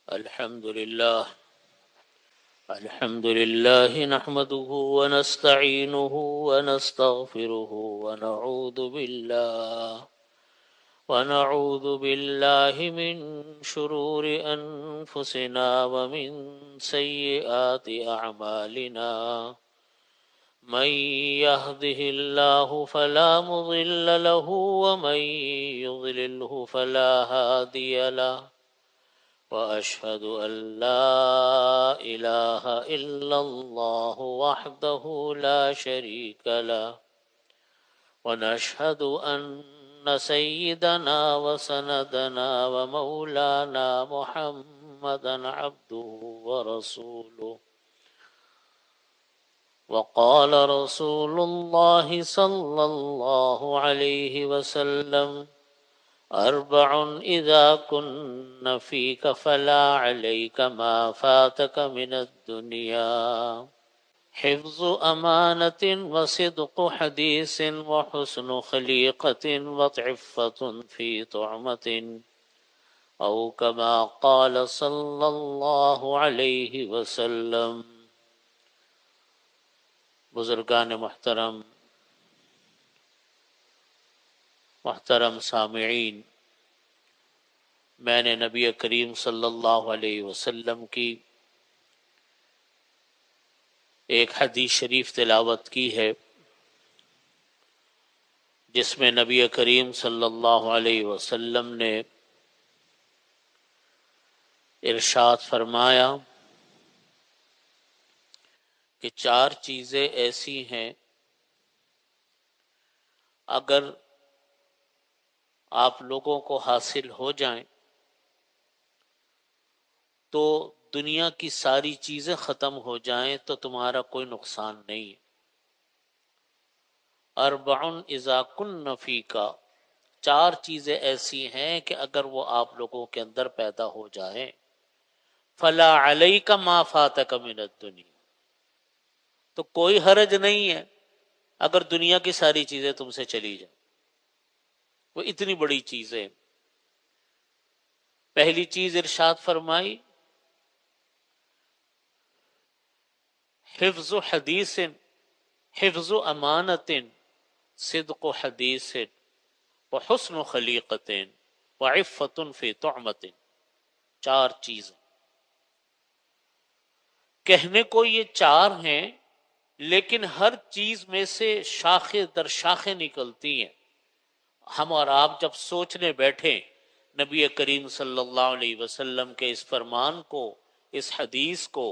الحمد لله نحمده ونستعينه ونستغفره ونعوذ بالله من شرور أنفسنا ومن سيئات أعمالنا. من يهده الله فلا مضل له ومن يضلله فلا هادي له، وأشهد أن لا إله إلا الله وحده لا شريك له، ونشهد أن سيدنا وسندنا ومولانا محمدا عبده ورسوله. وقال رسول الله صلى الله عليه وسلم: أربع إذا كن فيك فلا عليك ما فاتك من الدنيا: حفظ أمانة وصدق حديث وحسن خليقة وعفة في طعمة، أو كما قال صلى الله عليه وسلم. بزرگان محترم سامعین، میں نے نبی کریم صلی اللہ علیہ وسلم کی ایک حدیث شریف تلاوت کی ہے، جس میں نبی کریم صلی اللہ علیہ وسلم نے ارشاد فرمایا کہ چار چیزیں ایسی ہیں اگر آپ لوگوں کو حاصل ہو جائیں تو دنیا کی ساری چیزیں ختم ہو جائیں تو تمہارا کوئی نقصان نہیں ہے. اربع اذا کن فیک، چار چیزیں ایسی ہیں کہ اگر وہ آپ لوگوں کے اندر پیدا ہو جائیں، فلا علیک ما فاتک من الدنیا، تو کوئی حرج نہیں ہے اگر دنیا کی ساری چیزیں تم سے چلی جائیں. وہ اتنی بڑی چیز ہے. پہلی چیز ارشاد فرمائی: حفظ حدیث، حفظ امانت، صدق حدیث، وحسن خلیقت، وعفت فی طعمت. چار چیزیں کہنے کو یہ چار ہیں، لیکن ہر چیز میں سے شاخیں در شاخیں نکلتی ہیں. ہم اور آپ جب سوچنے بیٹھیں نبی کریم صلی اللہ علیہ وسلم کے اس فرمان کو، اس حدیث کو،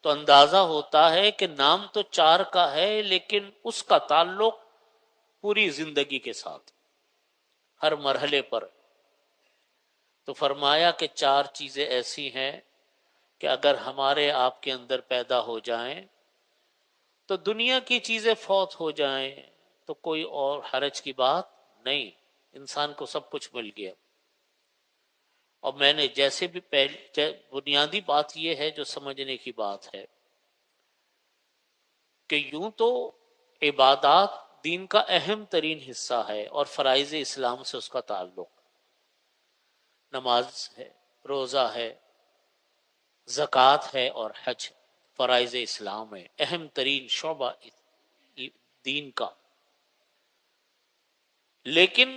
تو اندازہ ہوتا ہے کہ نام تو چار کا ہے لیکن اس کا تعلق پوری زندگی کے ساتھ، ہر مرحلے پر. تو فرمایا کہ چار چیزیں ایسی ہیں کہ اگر ہمارے آپ کے اندر پیدا ہو جائیں تو دنیا کی چیزیں فوت ہو جائیں تو کوئی اور حرج کی بات نہیں، انسان کو سب کچھ مل گیا. اور میں نے جیسے بھی بنیادی بات یہ ہے جو سمجھنے کی بات ہے کہ یوں تو عبادات دین کا اہم ترین حصہ ہے اور فرائض اسلام سے اس کا تعلق، نماز ہے، روزہ ہے، زکوٰۃ ہے اور حج فرائض اسلام ہے، اہم ترین شعبہ دین کا. لیکن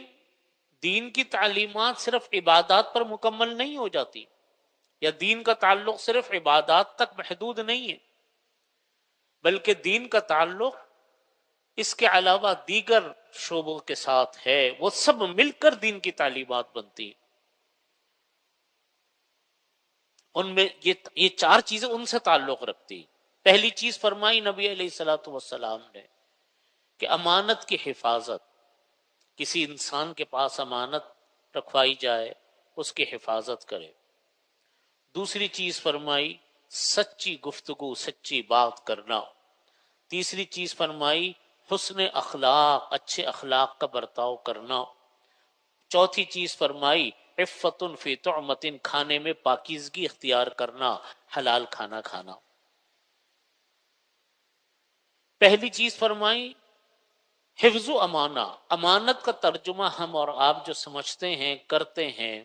دین کی تعلیمات صرف عبادات پر مکمل نہیں ہو جاتی، یا دین کا تعلق صرف عبادات تک محدود نہیں ہے، بلکہ دین کا تعلق اس کے علاوہ دیگر شعبوں کے ساتھ ہے. وہ سب مل کر دین کی تعلیمات بنتی ہیں. ان میں یہ چار چیزیں ان سے تعلق رکھتی. پہلی چیز فرمائی نبی علیہ الصلوۃ والسلام نے کہ امانت کی حفاظت، کسی انسان کے پاس امانت رکھوائی جائے اس کی حفاظت کرے. دوسری چیز فرمائی سچی گفتگو، سچی بات کرنا. تیسری چیز فرمائی حسن اخلاق، اچھے اخلاق کا برتاؤ کرنا. چوتھی چیز فرمائی عفت فی طعمت، کھانے میں پاکیزگی اختیار کرنا، حلال کھانا کھانا. پہلی چیز فرمائی حفظ و امانہ. امانت کا ترجمہ ہم اور آپ جو سمجھتے ہیں، کرتے ہیں،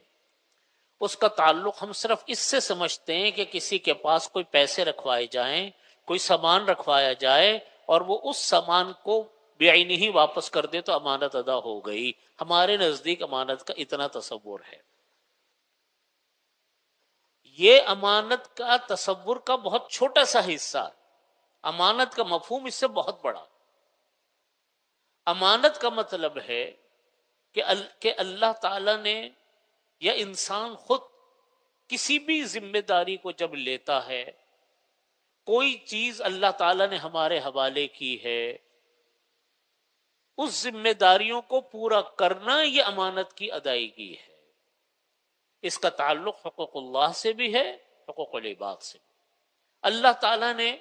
اس کا تعلق ہم صرف اس سے سمجھتے ہیں کہ کسی کے پاس کوئی پیسے رکھوائے جائیں، کوئی سامان رکھوایا جائے اور وہ اس سامان کو بعینہ ہی واپس کر دے تو امانت ادا ہو گئی۔ ہمارے نزدیک امانت کا اتنا تصور ہے۔ یہ امانت کا تصور کا بہت چھوٹا سا حصہ ہے۔ امانت کا مفہوم اس سے بہت بڑا۔ امانت کا مطلب ہے کہ اللہ تعالیٰ نے یا انسان خود کسی بھی ذمہ داری کو جب لیتا ہے، کوئی چیز اللہ تعالیٰ نے ہمارے حوالے کی ہے، اس ذمہ داریوں کو پورا کرنا یہ امانت کی ادائیگی ہے۔ اس کا تعلق حقوق اللہ سے بھی ہے، حقوق العباد سے بھی۔ اللہ تعالیٰ نے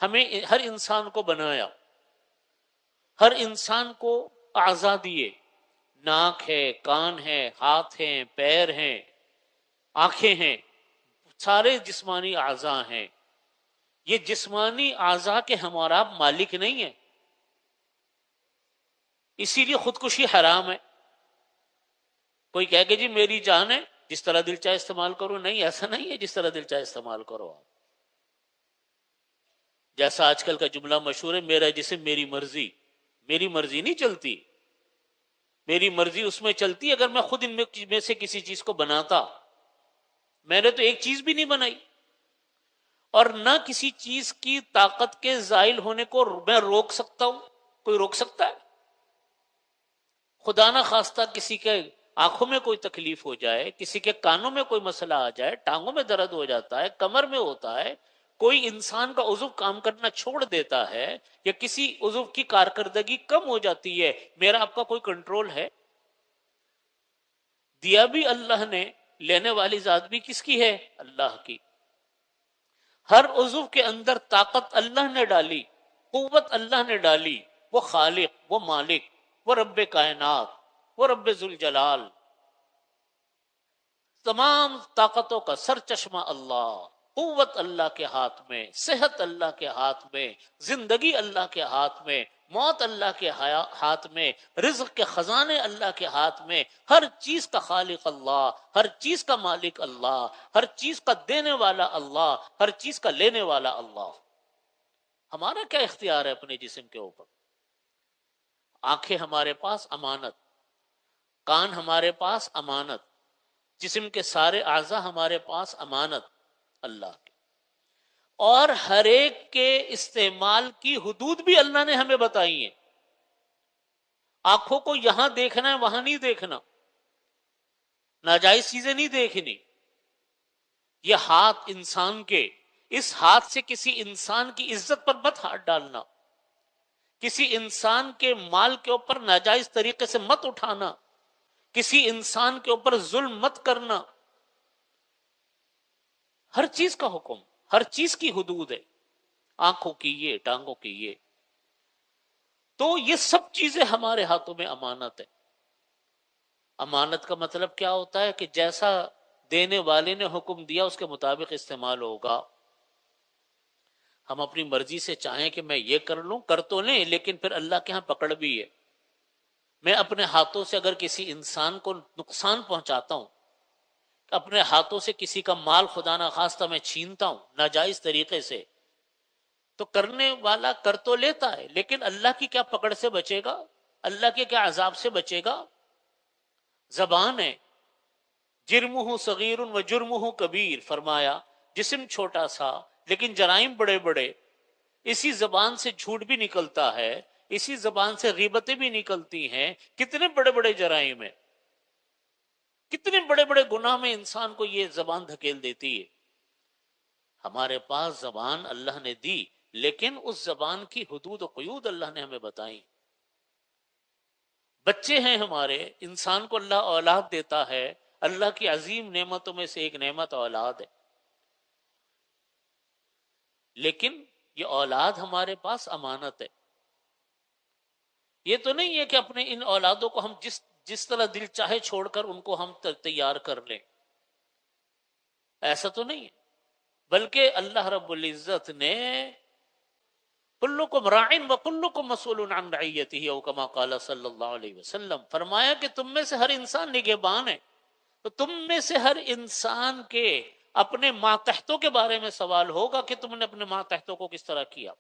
ہمیں ہر انسان کو بنایا، ہر انسان کو اعضاء دیے، ناک ہے، کان ہے، ہاتھ ہیں، پیر ہیں، آنکھیں ہیں، سارے جسمانی اعضاء ہیں۔ یہ جسمانی اعضاء کے ہمارا مالک نہیں ہیں، اسی لیے خودکشی حرام ہے۔ کوئی کہے کہ جی میری جان ہے، جس طرح دل چاہے استعمال کرو، نہیں، ایسا نہیں ہے جس طرح دل چاہے استعمال کرو آپ۔ جیسا آج کل کا جملہ مشہور ہے، میرا جسم میری مرضی۔ میری مرضی نہیں چلتی، میری مرضی اس میں چلتی اگر میں خود ان میں سے کسی چیز کو بناتا۔ میں نے تو ایک چیز بھی نہیں بنائی، اور نہ کسی چیز کی طاقت کے زائل ہونے کو میں روک سکتا ہوں۔ کوئی روک سکتا ہے؟ خدا نہ خواستہ کسی کے آنکھوں میں کوئی تکلیف ہو جائے، کسی کے کانوں میں کوئی مسئلہ آ جائے، ٹانگوں میں درد ہو جاتا ہے، کمر میں ہوتا ہے، کوئی انسان کا عضو کام کرنا چھوڑ دیتا ہے، یا کسی عضو کی کارکردگی کم ہو جاتی ہے، میرا آپ کا کوئی کنٹرول ہے؟ دیا بھی اللہ نے، لینے والی ذات بھی کس کی ہے؟ اللہ کی۔ ہر عضو کے اندر طاقت اللہ نے ڈالی، قوت اللہ نے ڈالی۔ وہ خالق، وہ مالک، وہ رب کائنات، وہ رب ذوالجلال، تمام طاقتوں کا سر چشمہ اللہ۔ قوت اللہ کے ہاتھ میں، صحت اللہ کے ہاتھ میں، زندگی اللہ کے ہاتھ میں، موت اللہ کے ہاتھ میں، رزق کے خزانے اللہ کے ہاتھ میں، ہر چیز کا خالق اللہ، ہر چیز کا مالک اللہ، ہر چیز کا دینے والا اللہ، ہر چیز کا لینے والا اللہ۔ ہمارا کیا اختیار ہے اپنے جسم کے اوپر؟ آنکھیں ہمارے پاس امانت، کان ہمارے پاس امانت، جسم کے سارے اعضاء ہمارے پاس امانت اللہ کی۔ اور ہر ایک کے استعمال کی حدود بھی اللہ نے ہمیں بتائی ہیں۔ آنکھوں کو یہاں دیکھنا ہے، وہاں نہیں دیکھنا، ناجائز چیزیں نہیں دیکھنی۔ یہ ہاتھ انسان کے، اس ہاتھ سے کسی انسان کی عزت پر مت ہاتھ ڈالنا، کسی انسان کے مال کے اوپر ناجائز طریقے سے مت اٹھانا، کسی انسان کے اوپر ظلم مت کرنا۔ ہر چیز کا حکم، ہر چیز کی حدود ہے، آنکھوں کی یہ، ٹانگوں کی یہ۔ تو یہ سب چیزیں ہمارے ہاتھوں میں امانت ہے۔ امانت کا مطلب کیا ہوتا ہے؟ کہ جیسا دینے والے نے حکم دیا اس کے مطابق استعمال ہوگا۔ ہم اپنی مرضی سے چاہیں کہ میں یہ کر لوں، کر تو لیں، لیکن پھر اللہ کے ہاں پکڑ بھی ہے۔ میں اپنے ہاتھوں سے اگر کسی انسان کو نقصان پہنچاتا ہوں، اپنے ہاتھوں سے کسی کا مال خدا نہ خواستہ میں چھینتا ہوں ناجائز طریقے سے، تو کرنے والا کر تو لیتا ہے، لیکن اللہ کی کیا پکڑ سے بچے گا؟ اللہ کے کیا عذاب سے بچے گا؟ زبان ہے، جرمہ صغیر و جرمہ کبیر، فرمایا جسم چھوٹا سا لیکن جرائم بڑے بڑے۔ اسی زبان سے جھوٹ بھی نکلتا ہے، اسی زبان سے غیبتیں بھی نکلتی ہیں۔ کتنے بڑے بڑے جرائم ہیں، کتنے بڑے بڑے گناہ میں انسان کو یہ زبان دھکیل دیتی ہے۔ ہمارے پاس زبان اللہ نے دی، لیکن اس زبان کی حدود و قیود اللہ نے ہمیں بتائی۔ بچے ہیں ہمارے، انسان کو اللہ اولاد دیتا ہے، اللہ کی عظیم نعمتوں میں سے ایک نعمت اولاد ہے، لیکن یہ اولاد ہمارے پاس امانت ہے۔ یہ تو نہیں ہے کہ اپنے ان اولادوں کو ہم جس طرح دل چاہے چھوڑ کر ان کو ہم تیار کر لیں، ایسا تو نہیں ہے، بلکہ اللہ رب العزت نے کلکم راعٍ وکلکم مسئول عن رعیتہ، او کما قال صلی اللہ علیہ وسلم، فرمایا کہ تم میں سے ہر انسان نگہبان ہے، تو تم میں سے ہر انسان کے اپنے ماتحتوں کے بارے میں سوال ہوگا کہ تم نے اپنے ماتحتوں کو کس طرح کیا،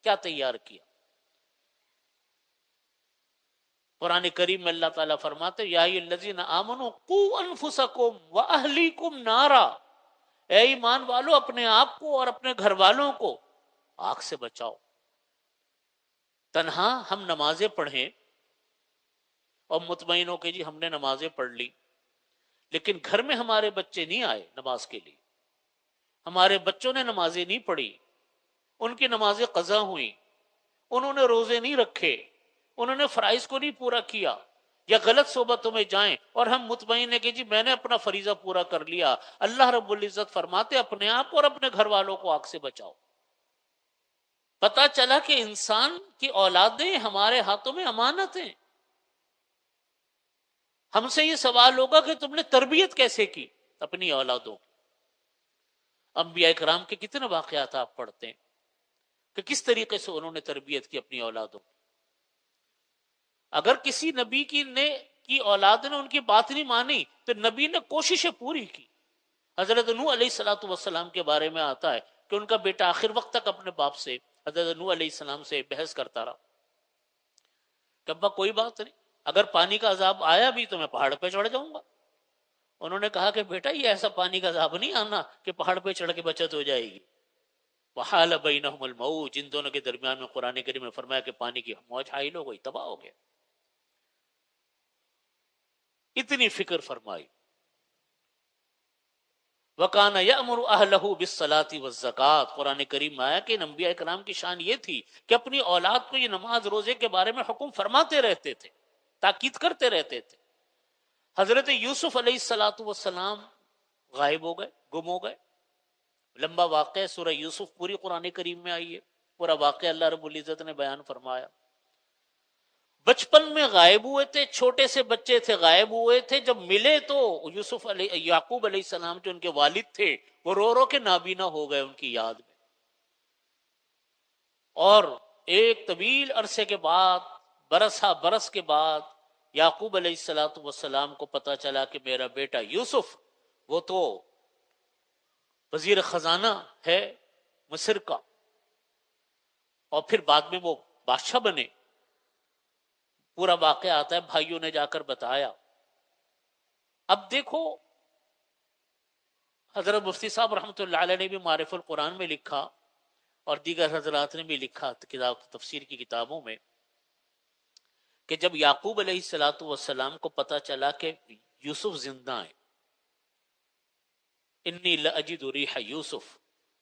کیا تیار کیا۔ قرآن کریم میں اللہ تعالیٰ فرماتے یا ایھا الذین آمنوا قوا انفسکم واہلیکم نارا، اے ایمان والو اپنے آپ کو اور اپنے گھر والوں کو آگ سے بچاؤ۔ تنہا ہم نمازیں پڑھیں اور مطمئن ہو کہ جی ہم نے نمازیں پڑھ لی، لیکن گھر میں ہمارے بچے نہیں آئے نماز کے لیے، ہمارے بچوں نے نمازیں نہیں پڑھی، ان کی نمازیں قضا ہوئیں، انہوں نے روزے نہیں رکھے، انہوں نے فرائض کو نہیں پورا کیا، یا غلط صحبتوں میں جائیں اور ہم مطمئن ہیں کہ جی میں نے اپنا فریضہ پورا کر لیا، اللہ رب العزت فرماتے اپنے آپ اور اپنے گھر والوں کو آگ سے بچاؤ۔ پتہ چلا کہ انسان کی اولادیں ہمارے ہاتھوں میں امانت ہیں۔ ہم سے یہ سوال ہوگا کہ تم نے تربیت کیسے کی اپنی اولادوں کی۔ انبیاء کرام کے کتنے واقعات آپ پڑھتے ہیں کہ کس طریقے سے انہوں نے تربیت کی اپنی اولادوں کی۔ اگر کسی نبی کی اولاد نے ان کی بات نہیں مانی تو نبی نے کوششیں پوری کی۔ حضرت نوح علیہ الصلوۃ والسلام کے بارے میں آتا ہے کہ ان کا بیٹا آخر وقت تک اپنے باپ سے، حضرت نوح علیہ السلام سے بحث کرتا رہا کہ ابا کوئی بات نہیں، اگر پانی کا عذاب آیا بھی تو میں پہاڑ پہ چڑھ جاؤں گا۔ انہوں نے کہا کہ بیٹا یہ ایسا پانی کا عذاب نہیں آنا کہ پہاڑ پہ چڑھ کے بچت ہو جائے گی۔ وحال بینہم الموج، جن دونوں کے درمیان میں قرآن کریم نے فرمایا کہ پانی کی موج حائل ہو گئی، تباہ ہو گیا۔ اتنی فکر فرمائی۔ وَكَانَ يَأْمُرُ أَهْلَهُ بِالصَّلَاةِ وَالزَّكَاةِ، قرآن کریم میں آیا کہ انبیاء کرام کی شان یہ تھی کہ اپنی اولاد کو یہ نماز روزے کے بارے میں حکم فرماتے رہتے تھے، تاکید کرتے رہتے تھے۔ حضرت یوسف علیہ السلام غائب ہو گئے، گم ہو گئے۔ لمبا واقعہ، سورہ یوسف پوری قرآن کریم میں آئی ہے، پورا واقعہ اللہ رب العزت نے بیان فرمایا۔ بچپن میں غائب ہوئے تھے، چھوٹے سے بچے تھے، غائب ہوئے تھے، جب ملے تو یعقوب علیہ السلام جو ان کے والد تھے وہ رو رو کے نابینا ہو گئے ان کی یاد میں۔ اور ایک طویل عرصے کے بعد، برس کے بعد یعقوب علیہ السلام کو پتہ چلا کہ میرا بیٹا یوسف وہ تو وزیر خزانہ ہے مصر کا، اور پھر بعد میں وہ بادشاہ بنے۔ پورا واقعہ آتا ہے، بھائیوں نے جا کر بتایا۔ اب دیکھو حضرت مفتی صاحب رحمۃ اللہ علیہ نے بھی معرف القرآن میں لکھا اور دیگر حضرات نے بھی لکھا تفسیر کی کتابوں میں کہ جب یعقوب علیہ السلام کو پتہ چلا کہ یوسف زندہ ہیں، انی لاجد ریح یوسف،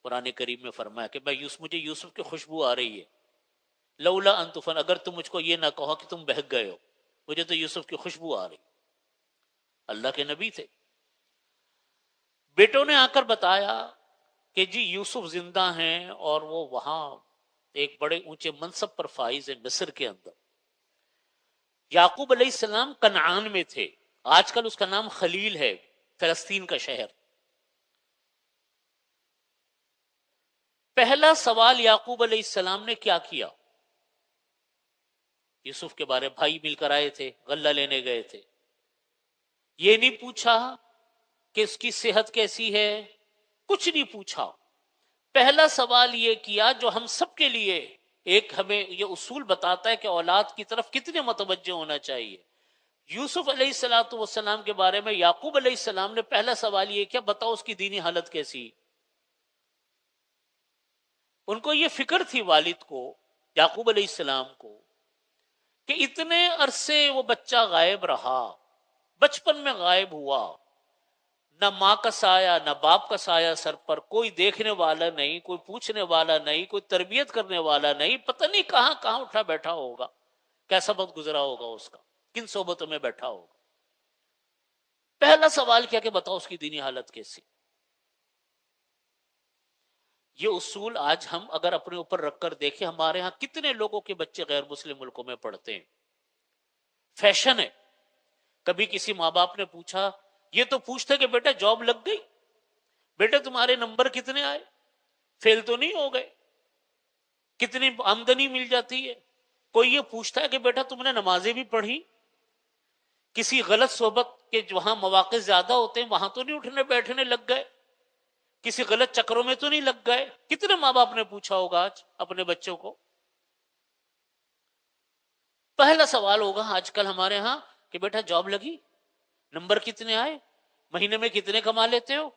قرآن کریم میں فرمایا کہ مجھے یوسف کی خوشبو آ رہی ہے، لولا ان تفن، اگر تم مجھ کو یہ نہ کہو کہ تم بہک گئے ہو، مجھے تو یوسف کی خوشبو آ رہی۔ اللہ کے نبی تھے۔ بیٹوں نے آ کر بتایا کہ جی یوسف زندہ ہیں اور وہ وہاں ایک بڑے اونچے منصب پر فائز ہیں مصر کے اندر۔ یعقوب علیہ السلام کنعان میں تھے، آج کل اس کا نام خلیل ہے، فلسطین کا شہر۔ پہلا سوال یعقوب علیہ السلام نے کیا کیا؟ یوسف کے بارے، بھائی مل کر آئے تھے، غلہ لینے گئے تھے، یہ نہیں پوچھا کہ اس کی صحت کیسی ہے، کچھ نہیں پوچھا۔ پہلا سوال یہ کیا جو ہم سب کے لیے ایک ہمیں یہ اصول بتاتا ہے کہ اولاد کی طرف کتنے متوجہ ہونا چاہیے۔ یوسف علیہ السلام کے بارے میں یعقوب علیہ السلام نے پہلا سوال یہ کیا، بتاؤ اس کی دینی حالت کیسی۔ ان کو یہ فکر تھی، والد کو، یعقوب علیہ السلام کو، کہ اتنے عرصے وہ بچہ غائب رہا، بچپن میں غائب ہوا، نہ ماں کا سایہ نہ باپ کا سایہ سر پر، کوئی دیکھنے والا نہیں، کوئی پوچھنے والا نہیں، کوئی تربیت کرنے والا نہیں، پتہ نہیں کہاں کہاں اٹھا بیٹھا ہوگا، کیسا وقت گزرا ہوگا اس کا، کن صحبتوں میں بیٹھا ہوگا۔ پہلا سوال کیا کہ بتاؤ اس کی دینی حالت کیسی۔ یہ اصول آج ہم اگر اپنے اوپر رکھ کر دیکھیں، ہمارے ہاں کتنے لوگوں کے بچے غیر مسلم ملکوں میں پڑھتے ہیں، فیشن ہے۔ کبھی کسی ماں باپ نے پوچھا، یہ تو پوچھتے کہ بیٹا جاب لگ گئی، بیٹے تمہارے نمبر کتنے آئے، فیل تو نہیں ہو گئے، کتنی آمدنی مل جاتی ہے۔ کوئی یہ پوچھتا ہے کہ بیٹا تم نے نمازیں بھی پڑھی، کسی غلط صحبت کے جہاں مواقع زیادہ ہوتے ہیں وہاں تو نہیں اٹھنے بیٹھنے لگ گئے، کسی غلط چکروں میں تو نہیں لگ گئے؟ کتنے ماں باپ نے پوچھا ہوگا آج اپنے بچوں کو؟ پہلا سوال ہوگا آج کل ہمارے ہاں کہ بیٹا جاب لگی، نمبر کتنے آئے، مہینے میں کتنے کما لیتے ہو؟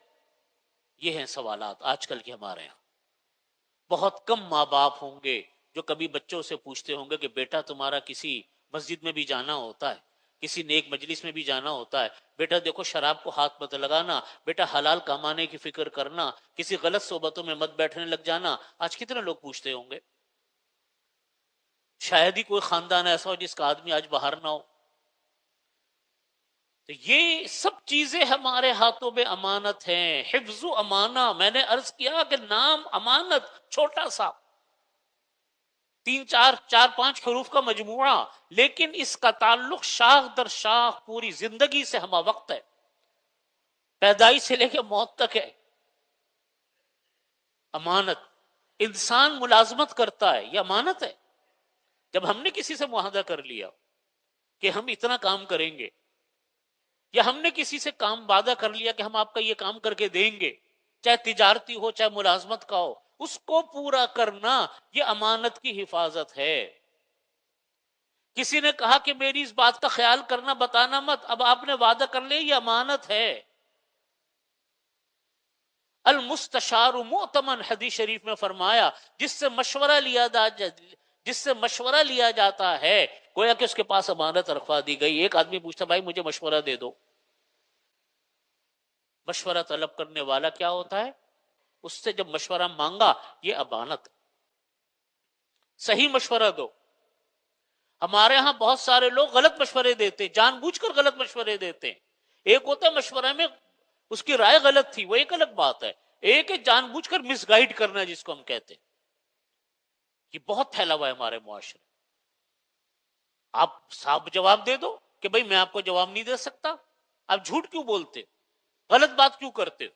یہ ہیں سوالات آج کل کے ہمارے یہاں۔ بہت کم ماں باپ ہوں گے جو کبھی بچوں سے پوچھتے ہوں گے کہ بیٹا تمہارا کسی مسجد میں بھی جانا ہوتا ہے، کسی نیک مجلس میں بھی جانا ہوتا ہے، بیٹا دیکھو شراب کو ہاتھ مت لگانا، بیٹا حلال کمانے کی فکر کرنا، کسی غلط صحبتوں میں مت بیٹھنے لگ جانا۔ آج کتنے لوگ پوچھتے ہوں گے؟ شاید ہی کوئی خاندان ایسا ہو جس کا آدمی آج باہر نہ ہو۔ تو یہ سب چیزیں ہمارے ہاتھوں میں امانت ہیں، حفظ و امانہ۔ میں نے عرض کیا کہ نام امانت چھوٹا سا، چار پانچ حروف کا مجموعہ، لیکن اس کا تعلق شاخ در شاخ پوری زندگی سے ہمہ وقت ہے، پیدائش سے لے کے موت تک ہے۔ امانت، انسان ملازمت کرتا ہے، یہ امانت ہے۔ جب ہم نے کسی سے معاہدہ کر لیا کہ ہم اتنا کام کریں گے، یا ہم نے کسی سے کام وعدہ کر لیا کہ ہم آپ کا یہ کام کر کے دیں گے، چاہے تجارتی ہو چاہے ملازمت کا ہو، اس کو پورا کرنا یہ امانت کی حفاظت ہے۔ کسی نے کہا کہ میری اس بات کا خیال کرنا، بتانا مت، اب آپ نے وعدہ کر لیا، یہ امانت ہے۔ المستشار مؤتمن، حدیث شریف میں فرمایا جس سے مشورہ لیا جاتا ہے گویا کہ اس کے پاس امانت رکھوا دی گئی۔ ایک آدمی پوچھتا بھائی مجھے مشورہ دے دو، مشورہ طلب کرنے والا کیا ہوتا ہے؟ اس سے جب مشورہ مانگا، یہ امانت، صحیح مشورہ دو۔ ہمارے ہاں بہت سارے لوگ غلط مشورے دیتے، جان بوجھ کر غلط مشورے دیتے ہیں۔ ایک ہوتا ہے مشورہ میں اس کی رائے غلط تھی، وہ ایک الگ بات ہے، ایک ہے جان بوجھ کر مس گائیڈ کرنا جس کو ہم کہتے ہیں۔ یہ بہت پھیلا ہوا ہے ہمارے معاشرے۔ آپ صاحب جواب دے دو کہ بھئی میں آپ کو جواب نہیں دے سکتا، آپ جھوٹ کیوں بولتے، غلط بات کیوں کرتے؟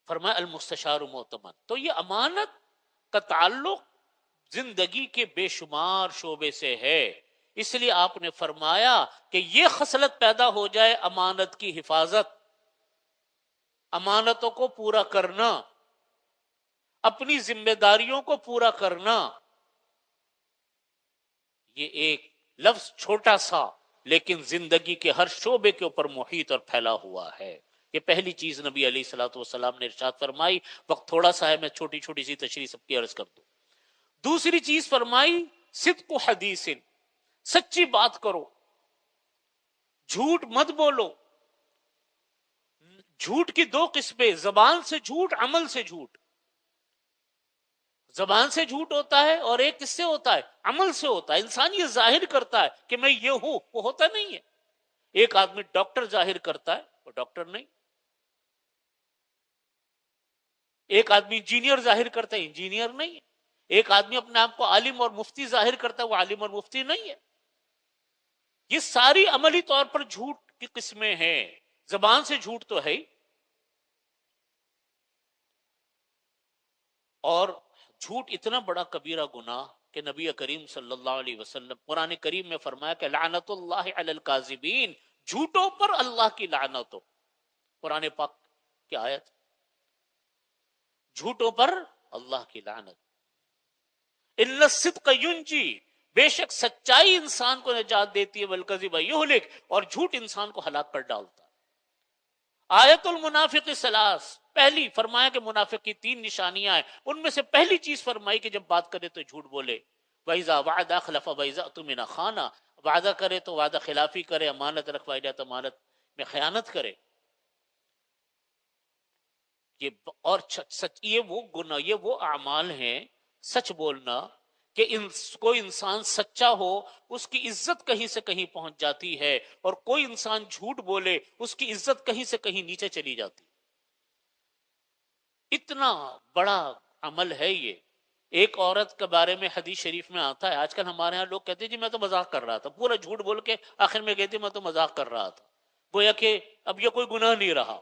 فرمایا المستشار مؤتمن۔ تو یہ امانت کا تعلق زندگی کے بے شمار شعبے سے ہے، اس لیے آپ نے فرمایا کہ یہ خصلت پیدا ہو جائے، امانت کی حفاظت، امانتوں کو پورا کرنا، اپنی ذمہ داریوں کو پورا کرنا۔ یہ ایک لفظ چھوٹا سا لیکن زندگی کے ہر شعبے کے اوپر محیط اور پھیلا ہوا ہے۔ یہ پہلی چیز نبی علیہ الصلوۃ والسلام نے ارشاد فرمائی۔ وقت تھوڑا سا ہے، میں چھوٹی چھوٹی سی تشریح سب کی عرض کر دوں۔ دوسری چیز فرمائی صدق حدیث، سچی بات کرو، جھوٹ مت بولو۔ جھوٹ کی دو قسمیں، زبان سے جھوٹ، عمل سے جھوٹ۔ زبان سے جھوٹ ہوتا ہے اور ایک کس سے ہوتا ہے؟ عمل سے ہوتا ہے۔ انسان یہ ظاہر کرتا ہے کہ میں یہ ہوں، وہ ہوتا نہیں ہے۔ ایک آدمی ڈاکٹر ظاہر کرتا ہے، وہ ڈاکٹر نہیں۔ ایک آدمی انجینئر ظاہر کرتا ہے، انجینئر نہیں ہے۔ ایک آدمی اپنے آپ کو عالم اور مفتی ظاہر کرتا ہے، وہ عالم اور مفتی نہیں ہے۔ یہ ساری عملی طور پر جھوٹ کی قسمیں ہیں، زبان سے جھوٹ تو ہے ہی۔ اور جھوٹ اتنا بڑا کبیرہ گناہ کہ نبی کریم صلی اللہ علیہ وسلم قرآن کریم میں فرمایا کہ لعنت اللہ علی الکاذبین، جھوٹوں پر اللہ کی لعنت ہو۔ قرآن پاک کی آیت، جھوٹوں پر اللہ کی لعنت۔ ان الصدق ینجی، بے شک سچائی انسان کو نجات دیتی ہے، والکذب یہلک، اور جھوٹ انسان کو ہلاک کر ڈالتا ہے۔ آیت المنافق ثلاث، پہلی فرمایا کہ منافق کی تین نشانیاں ہیں، ان میں سے پہلی چیز فرمائی کہ جب بات کرے تو جھوٹ بولے۔ وَإِذَا وَعَدَ أَخْلَفَ وَإِذَا اؤْتُمِنَ خَانَ، وعدہ کرے تو وعدہ خلافی کرے، امانت رکھوائی جائے تو امانت میں خیانت کرے۔ یہ اور سچ، یہ وہ گناہ، یہ وہ اعمال ہیں، سچ بولنا، کہ کوئی انسان سچا ہو اس کی عزت کہیں سے کہیں پہنچ جاتی ہے، اور کوئی انسان جھوٹ بولے اس کی عزت کہیں سے کہیں نیچے چلی جاتی۔ اتنا بڑا عمل ہے یہ۔ ایک عورت کے بارے میں حدیث شریف میں آتا ہے، آج کل ہمارے ہاں لوگ کہتے ہیں جی میں تو مذاق کر رہا تھا، پورا جھوٹ بول کے آخر میں کہتے ہیں میں تو مذاق کر رہا تھا، گویا کہ اب یہ کوئی گناہ نہیں رہا۔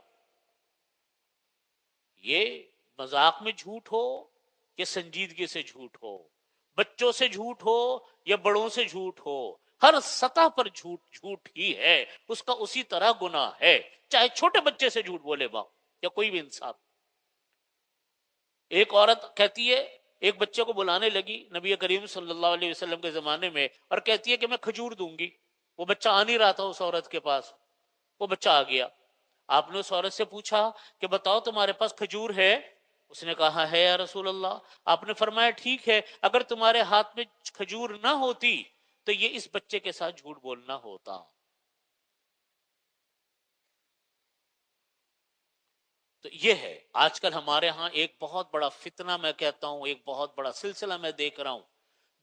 یہ مذاق میں جھوٹ ہو یا سنجیدگی سے جھوٹ ہو، بچوں سے جھوٹ ہو یا بڑوں سے جھوٹ ہو، ہر سطح پر جھوٹ جھوٹ ہی ہے، اس کا اسی طرح گناہ ہے، چاہے چھوٹے بچے سے جھوٹ بولے باپ یا کوئی بھی انسان۔ ایک عورت کہتی ہے، ایک بچے کو بلانے لگی نبی کریم صلی اللہ علیہ وسلم کے زمانے میں، اور کہتی ہے کہ میں کھجور دوں گی۔ وہ بچہ آ نہیں رہا تھا اس عورت کے پاس، وہ بچہ آ گیا۔ آپ نے اس عورت سے پوچھا کہ بتاؤ تمہارے پاس کھجور ہے؟ اس نے کہا ہے یا رسول اللہ۔ آپ نے فرمایا ٹھیک ہے، اگر تمہارے ہاتھ میں کھجور نہ ہوتی تو یہ اس بچے کے ساتھ جھوٹ بولنا ہوتا۔ تو یہ ہے آج کل ہمارے ہاں ایک بہت بڑا فتنہ، میں کہتا ہوں ایک بہت بڑا سلسلہ میں دیکھ رہا ہوں،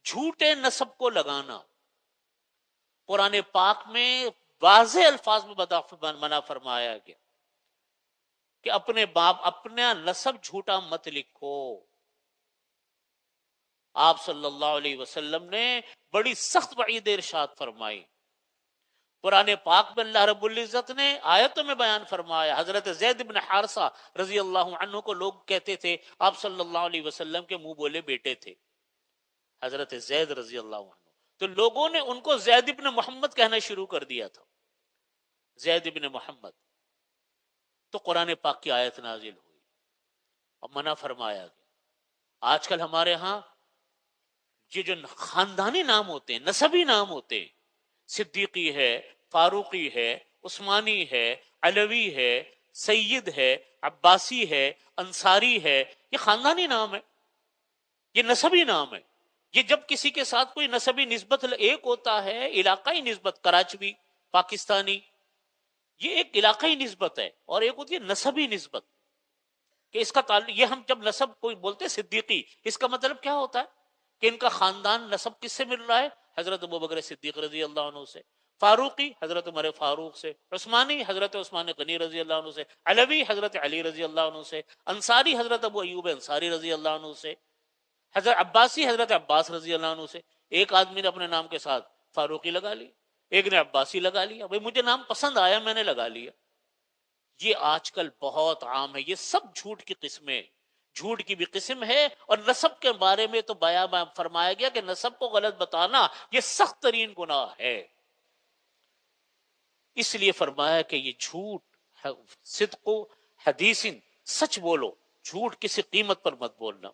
جھوٹے نسب کو لگانا۔ قرآن پاک میں واضح الفاظ میں منع فرمایا گیا کہ اپنے باپ اپنا نسب جھوٹا مت لکھو۔ آپ صلی اللہ علیہ وسلم نے بڑی سخت وعید ارشاد فرمائی۔ قرآن پاک میں اللہ رب العزت نے آیتوں میں بیان فرمایا۔ حضرت زید بن حارثہ رضی اللہ عنہ کو لوگ کہتے تھے آپ صلی اللہ علیہ وسلم کے منہ بولے بیٹے تھے، حضرت زید رضی اللہ عنہ، تو لوگوں نے ان کو زید بن محمد کہنا شروع کر دیا تھا، زید بن محمد۔ تو قرآن پاک کی آیت نازل ہوئی اور منع فرمایا گیا۔ آج کل ہمارے ہاں یہ جو خاندانی نام ہوتے ہیں، نسبی نام ہوتے ہیں، صدیقی ہے، فاروقی ہے، عثمانی ہے، علوی ہے، سید ہے، عباسی ہے، انصاری ہے، یہ خاندانی نام ہے، یہ نسبی نام ہے۔ یہ جب کسی کے ساتھ کوئی نسبی نسبت، ایک ہوتا ہے علاقائی نسبت، کراچوی، پاکستانی، یہ ایک علاقائی نسبت ہے، اور ایک ہوتی ہے نسبی نسبت کہ اس کا تعلق، یہ ہم جب نسب کوئی بولتے صدیقی، اس کا مطلب کیا ہوتا ہے کہ ان کا خاندان نسب کس سے مل رہا ہے؟ حضرت ابوبکر صدیق رضی اللہ عنہ سے، فاروقی حضرت عمر فاروق سے، عثمانی حضرت عثمان غنی رضی اللہ عنہ سے، علوی حضرت علی رضی اللہ عنہ سے، انصاری حضرت ابو ایوب انصاری رضی اللہ عنہ سے، حضرت عباسی حضرت عباس رضی اللہ عنہ سے۔ ایک آدمی نے اپنے نام کے ساتھ فاروقی لگا لی، ایک نے عباسی لگا لیا، بھئی مجھے نام پسند آیا میں نے لگا لیا۔ یہ آج کل بہت عام ہے، یہ سب جھوٹ کی قسمیں، جھوٹ کی بھی قسم ہے۔ اور نسب کے بارے میں تو بیان فرمایا گیا کہ نسب کو غلط بتانا یہ سخت ترین گناہ ہے، اس لیے فرمایا کہ یہ جھوٹ، صدق و حدیث، سچ بولو، جھوٹ کسی قیمت پر مت بولنا۔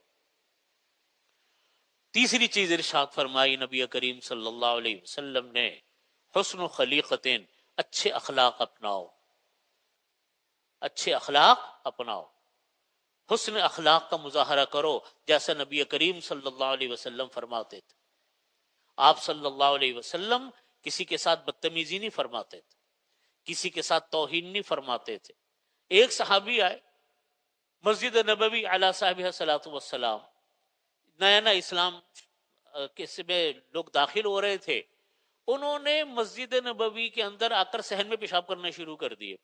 تیسری چیز ارشاد فرمائی نبی کریم صلی اللہ علیہ وسلم نے، حسن و خلیقتین، اچھے اخلاق اپناؤ، اچھے اخلاق اپناؤ، حسن اخلاق کا مظاہرہ کرو، جیسا نبی کریم صلی اللہ علیہ وسلم فرماتے تھے۔ آپ صلی اللہ علیہ وسلم کسی کے ساتھ بدتمیزی نہیں فرماتے تھے، کسی کے ساتھ توہین نہیں فرماتے تھے۔ ایک صحابی آئے مسجد نبوی علی صاحب صلاۃ والسلام، نیا نیا اسلام کس میں لوگ داخل ہو رہے تھے، انہوں نے مسجد نبوی کے اندر آ کر صحن میں پیشاب کرنا شروع کر دیے۔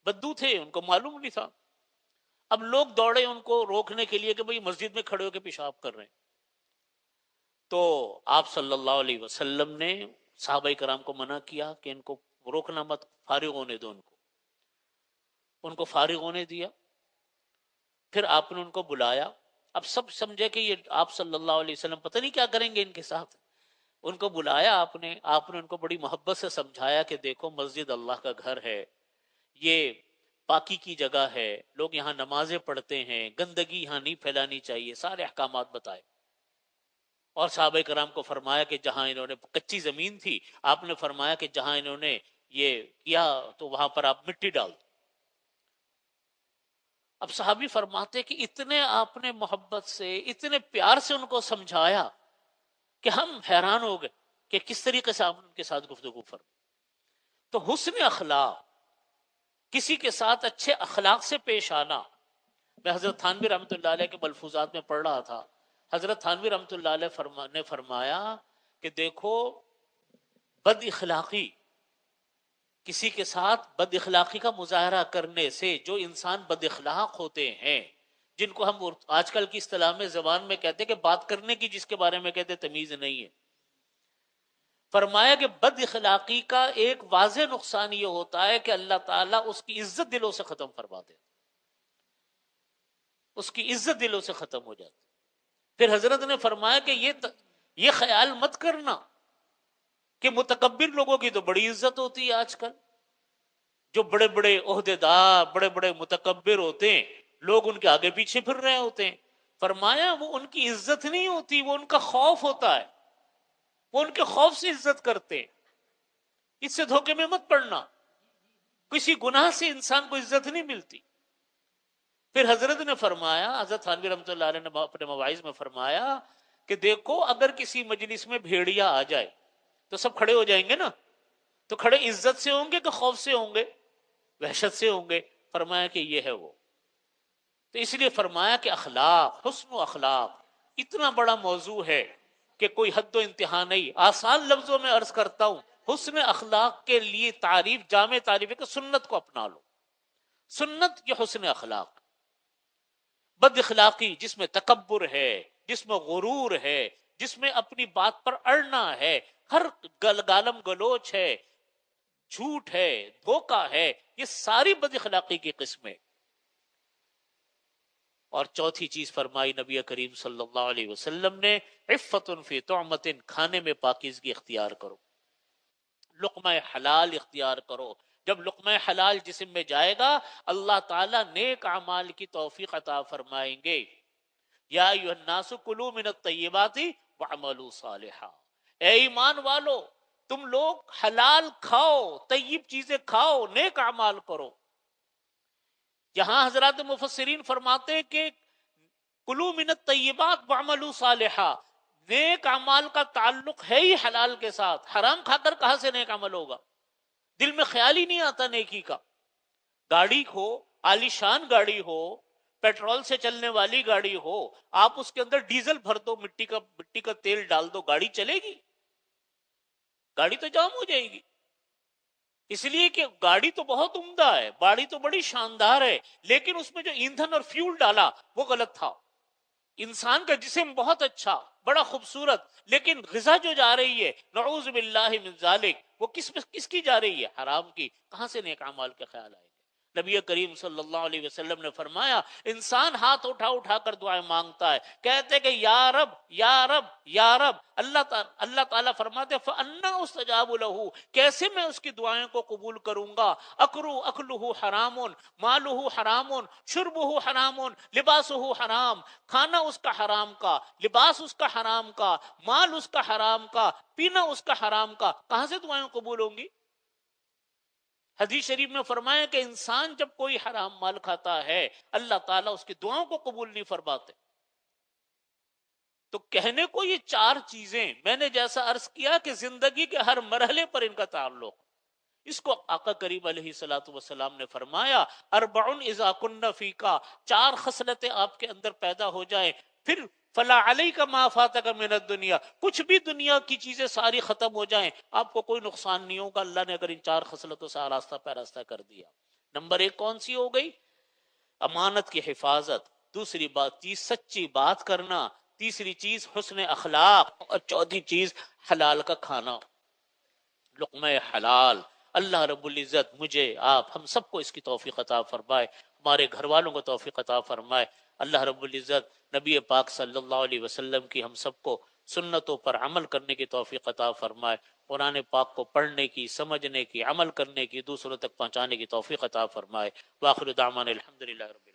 بدو تھے، ان کو معلوم نہیں تھا۔ اب لوگ دوڑے ان کو روکنے کے لیے کہ بھئی مسجد میں کھڑے ہو کے پیشاب کر رہے ہیں۔ تو آپ صلی اللہ علیہ وسلم نے صحابہ کرام کو منع کیا کہ ان کو روکنا مت، فارغ ہونے دو ان کو فارغ ہونے دیا۔ پھر آپ نے ان کو بلایا، اب سب سمجھے کہ یہ آپ صلی اللہ علیہ وسلم پتہ نہیں کیا کریں گے ان کے ساتھ۔ ان کو بلایا آپ نے ان کو بڑی محبت سے سمجھایا کہ دیکھو مسجد اللہ کا گھر ہے، یہ پاکی کی جگہ ہے، لوگ یہاں نمازیں پڑھتے ہیں، گندگی یہاں نہیں پھیلانی چاہیے، سارے احکامات بتائے۔ اور صحابہ کرام کو فرمایا کہ جہاں انہوں نے کچی زمین تھی، آپ نے فرمایا کہ جہاں انہوں نے یہ کیا تو وہاں پر آپ مٹی ڈال دو۔ اب صحابی فرماتے کہ اتنے آپ نے محبت سے، اتنے پیار سے ان کو سمجھایا کہ ہم حیران ہو گئے کہ کس طریقے سے آپ ان کے ساتھ گفتگو فرمائے۔ تو حسن اخلاق، کسی کے ساتھ اچھے اخلاق سے پیش آنا۔ میں حضرت تھانوی رحمۃ اللہ علیہ کے ملفوظات میں پڑھ رہا تھا، حضرت تھانوی رحمۃ اللہ علیہ نے فرمایا کہ دیکھو بد اخلاقی، کسی کے ساتھ بد اخلاقی کا مظاہرہ کرنے سے جو انسان بد اخلاق ہوتے ہیں، جن کو ہم آج کل کی اصطلاح میں زبان میں کہتے ہیں کہ بات کرنے کی جس کے بارے میں کہتے تمیز نہیں ہے، فرمایا کہ بد اخلاقی کا ایک واضح نقصان یہ ہوتا ہے کہ اللہ تعالیٰ اس کی عزت دلوں سے ختم فرما دے، اس کی عزت دلوں سے ختم ہو جاتی۔ پھر حضرت نے فرمایا کہ یہ خیال مت کرنا کہ متکبر لوگوں کی تو بڑی عزت ہوتی ہے آج کل، جو بڑے بڑے عہدیدار بڑے بڑے متکبر ہوتے ہیں، لوگ ان کے آگے پیچھے پھر رہے ہوتے ہیں۔ فرمایا وہ ان کی عزت نہیں ہوتی، وہ ان کا خوف ہوتا ہے، وہ ان کے خوف سے عزت کرتے ہیں۔ اس سے دھوکے میں مت پڑنا، کسی گناہ سے انسان کو عزت نہیں ملتی۔ پھر حضرت نے فرمایا، حضرت تھانوی رحمۃ اللہ علیہ نے اپنے مواعظ میں فرمایا کہ دیکھو اگر کسی مجلس میں بھیڑیا آ جائے تو سب کھڑے ہو جائیں گے نا، تو کھڑے عزت سے ہوں گے کہ خوف سے ہوں گے؟ وحشت سے ہوں گے۔ فرمایا کہ یہ ہے وہ۔ تو اس لیے فرمایا کہ اخلاق، حسن و اخلاق اتنا بڑا موضوع ہے کہ کوئی حد و انتہا نہیں۔ آسان لفظوں میں عرض کرتا ہوں، حسن اخلاق کے لیے تعریف، جامع تعریف ہے کہ سنت کو اپنا لو۔ سنت یہ حسن اخلاق۔ بد اخلاقی جس میں تکبر ہے، جس میں غرور ہے، جس میں اپنی بات پر اڑنا ہے، ہر گالم گلوچ ہے، جھوٹ ہے، دھوکہ ہے، یہ ساری بد اخلاقی کی قسمیں۔ اور چوتھی چیز فرمائی نبی کریم صلی اللہ علیہ وسلم نے، عفت فی طعمت، کھانے میں پاکیزگی اختیار کرو، لقمہ حلال اختیار کرو۔ جب لقمہ حلال جسم میں جائے گا، اللہ تعالیٰ نیک اعمال کی توفیق عطا فرمائیں گے۔ یا ایھا الناس کلوا من الطیبات واعملوا صالحا، اے ایمان والو تم لوگ حلال کھاؤ، طیب چیزیں کھاؤ، نیک اعمال کرو۔ یہاں حضرات مفسرین فرماتے ہیں کہ کلوا من الطیبات واعملوا صالحا، نیک اعمال کا تعلق ہے ہی حلال کے ساتھ۔ حرام کھا کر کہاں سے نیک عمل ہوگا؟ دل میں خیال ہی نہیں آتا نیکی کا۔ گاڑی ہو، عالی شان گاڑی ہو، پیٹرول سے چلنے والی گاڑی ہو، آپ اس کے اندر ڈیزل بھر دو، مٹی کا تیل ڈال دو، گاڑی چلے گی؟ گاڑی تو جام ہو جائے گی۔ اس لیے کہ گاڑی تو بہت عمدہ ہے، گاڑی تو بڑی شاندار ہے، لیکن اس میں جو ایندھن اور فیول ڈالا وہ غلط تھا۔ انسان کا جسم بہت اچھا، بڑا خوبصورت، لیکن غذا جو جا رہی ہے نعوذ باللہ من ذالک، وہ کس کی جا رہی ہے؟ حرام کی۔ کہاں سے نیک اعمال کے خیال آئے گے؟ نبی کریم صلی اللہ علیہ وسلم نے فرمایا، انسان ہاتھ اٹھا اٹھا کر دعائیں مانگتا ہے، کہتے کہ یا رب یا رب یا رب، اللہ تعالیٰ فرماتے فَأَنَّا أُسْتَجَابُ لَهُ، کیسے میں اس کی دعائیں کو قبول کروں گا؟ اکلہ حرام، مالہ حرام، شربہ حرام، لباسہ حرام، کھانا اس کا حرام کا، لباس اس کا حرام کا، مال اس کا حرام کا، پینا اس کا حرام کا، کہاں سے دعائیں قبول ہوں گی؟ حدیث شریف میں فرمایا کہ انسان جب کوئی حرام مال کھاتا ہے، اللہ تعالیٰ اس کی دعاؤں کو قبول نہیں فرماتے۔ تو کہنے کو یہ چار چیزیں، میں نے جیسا عرض کیا کہ زندگی کے ہر مرحلے پر ان کا تعلق، اس کو آقا کریم علیہ الصلوۃ والسلام نے فرمایا اربع اذا کن فیکا، چار خصلتیں آپ کے اندر پیدا ہو جائیں، پھر فلا علیک ما فاتک من الدنیا، کچھ بھی دنیا کی چیزیں ساری ختم ہو جائیں، آپ کو کوئی نقصان نہیں ہوگا، اللہ نے اگر ان چار خصلتوں سے آراستہ پیراستہ کر دیا۔ نمبر ایک کون سی ہو گئی؟ امانت کی حفاظت، دوسری چیز سچی بات کرنا، تیسری چیز حسن اخلاق، اور چوتھی چیز حلال کا کھانا، لقمہ حلال۔ اللہ رب العزت مجھے، آپ، ہم سب کو اس کی توفیق عطا فرمائے، ہمارے گھر والوں کو توفیق عطا فرمائے۔ اللہ رب العزت نبی پاک صلی اللہ علیہ وسلم کی ہم سب کو سنتوں پر عمل کرنے کی توفیق عطا فرمائے، قرآن پاک کو پڑھنے کی، سمجھنے کی، عمل کرنے کی، دوسروں تک پہنچانے کی توفیق عطا فرمائے۔ وآخر دعوانا الحمدللہ رب